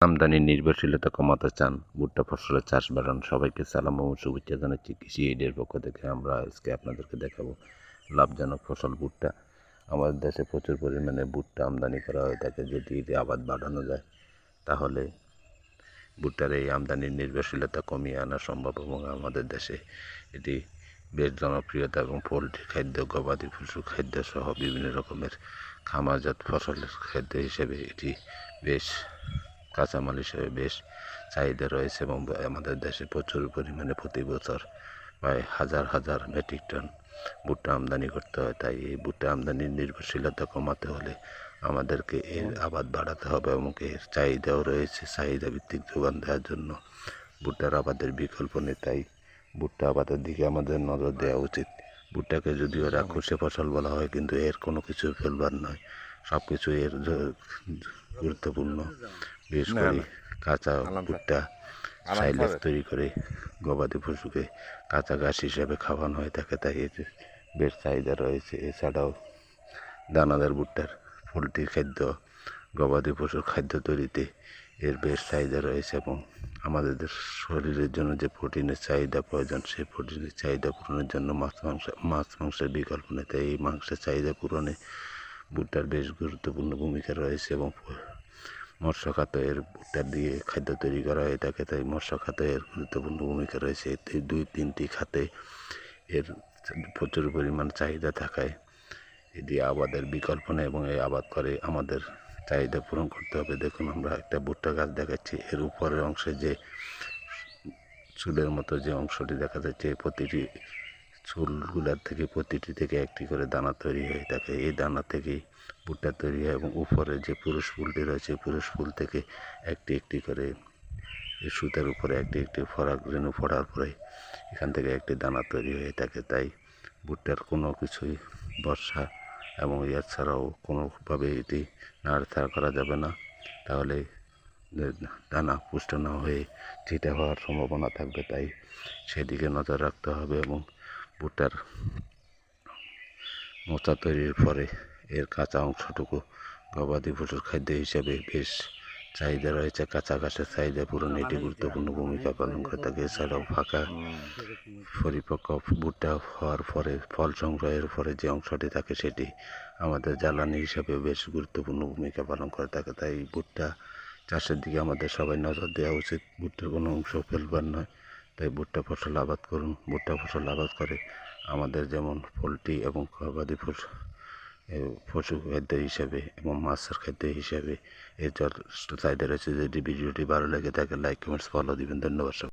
আমদানি নির্ভরশীলতা কমাতে চান, ভুট্টা ফসলের চাষ বাড়ান। সবাইকে সালাম ও শুভেচ্ছা জানাচ্ছি। কৃষি এইডের পক্ষ থেকে আমরা আজকে আপনাদেরকে দেখাবো লাভজনক ফসল ভুট্টা। আমাদের দেশে প্রচুর পরিমাণে ভুট্টা আমদানি করা হয়ে থাকে। যদি এটি আবাদ বাড়ানো যায় তাহলে ভুট্টার এই আমদানির নির্ভরশীলতা কমিয়ে আনা সম্ভব এবং আমাদের দেশে এটি বেশ জনপ্রিয়তা এবং পোলট্রি খাদ্য, গবাদি পশু খাদ্য সহ বিভিন্ন রকমের খামারজাত ফসলের খাদ্য হিসেবে এটি বেশ কাঁচামাল হিসেবে বেশ চাহিদা রয়েছে এবং আমাদের দেশে প্রচুর পরিমাণে প্রতি বছর প্রায় হাজার হাজার মেট্রিক টন ভুট্টা আমদানি করতে হয়। তাই এই ভুট্টা আমদানির নির্ভরশীলতা কমাতে হলে আমাদেরকে এর আবাদ বাড়াতে হবে এবং এর চাহিদাও রয়েছে। চাহিদা ভিত্তিক যোগান দেওয়ার জন্য ভুট্টার আবাদের বিকল্প নেই। তাই ভুট্টা আবাদের দিকে আমাদের নজর দেওয়া উচিত। ভুট্টাকে যদিও রাক্ষসে ফসল বলা হয়, কিন্তু এর কোনো কিছু ফেলবার নয়, সব কিছু এর গুরুত্বপূর্ণ। বিশেষ করে কাঁচা ভুট্টা সাইলেজ তৈরি করে গবাদি পশুকে কাঁচা ঘাস হিসাবে খাওয়ানো হয়ে থাকে, তাই এর বেশ চাহিদা রয়েছে। এছাড়াও দানাদার ভুট্টার পোলট্রির খাদ্য, গবাদি পশুর খাদ্য তৈরিতে এর বেশ চাহিদা রয়েছে এবং আমাদের শরীরের জন্য যে প্রোটিনের চাহিদা প্রয়োজন, সেই প্রোটিনের চাহিদা পূরণের জন্য মাছ মাংসের বিকল্প নেই। তাই এই মাংসের চাহিদা পূরণে ভুট্টার বেশ গুরুত্বপূর্ণ ভূমিকা রয়েছে এবং মৎস্য খাত এর ভুট্টা দিয়ে খাদ্য তৈরি করা হয়ে থাকে। তাই মৎস্য খাতে এর গুরুত্বপূর্ণ ভূমিকা রয়েছে। এই দুই তিনটি খাতে এর প্রচুর পরিমাণ চাহিদা থাকায় এটি আবাদের বিকল্প নেই এবং এই আবাদ করে আমাদের চাহিদা পূরণ করতে হবে। দেখুন, আমরা একটা ভুট্টা গাছ দেখাচ্ছি, এর উপরের অংশে যে চুলের মতো যে অংশটি দেখা যাচ্ছে, প্রতিটি চুলগুলার থেকে প্রতিটি থেকে একটি করে দানা তৈরি হয়ে থাকে। এই দানা থেকেই ভুট্টা তৈরি হয় এবং উপরে যে পুরুষ ফুলটি রয়েছে, পুরুষ ফুল থেকে একটি একটি করে এই সুতার উপরে একটি একটি রেণু পড়ার পরে এখান থেকে একটি দানা তৈরি হয়ে থাকে। তাই ভুট্টার কোনো কিছুই বর্ষা এবং ইয়ার ছাড়াও কোনোভাবে এটি নাড়াচাড়া করা যাবে না, তাহলে দানা পুষ্ট না হয়ে চিটা হওয়ার সম্ভাবনা থাকবে। তাই সেদিকে নজর রাখতে হবে এবং ভুট্টার মোচা তৈরির পরে এর কাঁচা অংশটুকু গবাদি পশুর খাদ্য হিসাবে বেশ চাহিদা রয়েছে। কাঁচা ঘাসের চাহিদা পূরণে এটি গুরুত্বপূর্ণ ভূমিকা পালন করে থাকে। এছাড়াও ফাঁকা পরিপক্ক ভুট্টা হওয়ার পরে ফল সংগ্রহের পরে যে অংশটি থাকে, সেটি আমাদের জ্বালানি হিসাবে বেশ গুরুত্বপূর্ণ ভূমিকা পালন করে থাকে। তাই ভুট্টা চাষের দিকে আমাদের সবাই নজর দেওয়া উচিত। ভুট্টার কোনো অংশ ফেলবার নয়। তাই ভুট্টা ফসল আবাদ করুন। ভুট্টা ফসল আবাদ করে আমাদের যেমন পোলট্রি এবং গবাদি পশু খাদ্য হিসাবে এবং মাছের খাদ্য হিসাবে এর যথেষ্ট চাহিদা রয়েছে। যদি ভিডিওটি ভালো লেগে থাকে, লাইক কমেন্টস ফলো দিবেন। ধন্যবাদ।